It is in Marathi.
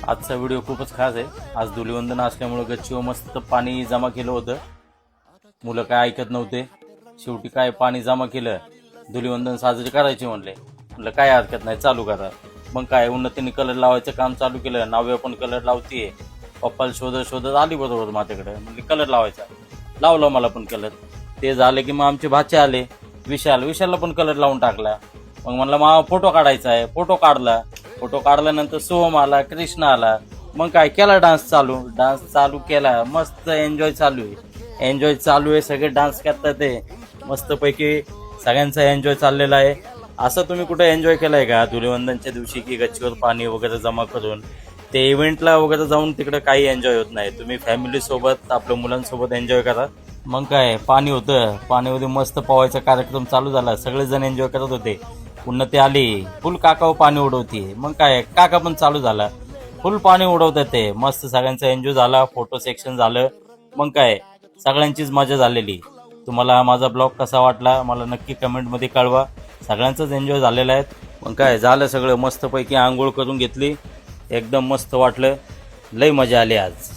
आजचा व्हिडिओ खूपच खास आहे। आज धुलीवंदन असल्यामुळे गच्चीवर मस्त पाणी जमा केलं होतं। मुलं काय ऐकत नव्हते। शेवटी काय पाणी जमा केलं, धुलीवंदन साजरे करायचे म्हणलं काय हरकत नाही, चालू करा। मग काय उन्नतीने कलर लावायचं काम चालू केलं। नाव्या पण कलर लावतीये, पप्पाला शोधत शोधत आली बरोबर माझ्याकडे, म्हणली कलर लावायचा। लावला मला पण कलर। ते झाले की मग आमचे भाचे आले, विशालला पण कलर लावून टाकला। मग म्हणलं मामा फोटो काढायचा आहे, फोटो काढला। फोटो काढल्यानंतर सोहम आला, कृष्ण आला। मग काय केला डान्स चालू केला। मस्त एन्जॉय चालू आहे। सगळे डान्स करतात ते मस्त पैकी, सगळ्यांचा एन्जॉय चाललेला आहे। असं तुम्ही कुठे एन्जॉय केलाय का धुलीवंदनच्या दिवशी, की गच्चीवर पाणी वगैरे जमा करून ते इव्हेंटला वगैरे जाऊन तिकडे काही एन्जॉय होत नाही। तुम्ही फॅमिली सोबत आपल्या मुलांसोबत एन्जॉय करा। मग काय पाणी होतं, पाणीमध्ये मस्त पोहायचा कार्यक्रम चालू झाला। सगळेजण एन्जॉय करत होते। उन्नती आली, फुल काकावर पाणी उडवते। मग काय काका पण चालू झाला, फुल पाणी उडवतात ते। मस्त सगळ्यांचा एन्जॉय झाला, फोटो सेक्शन झालं। मग काय सगळ्यांचीच मजा झालेली। तुम्हाला माझा ब्लॉग कसा वाटला मला नक्की कमेंटमध्ये कळवा। सगळ्यांचाच एन्जॉय झालेला आहे। मग काय झालं सगळं मस्तपैकी, आंघोळ करून घेतली, एकदम मस्त वाटलं, लई मजा आली आज।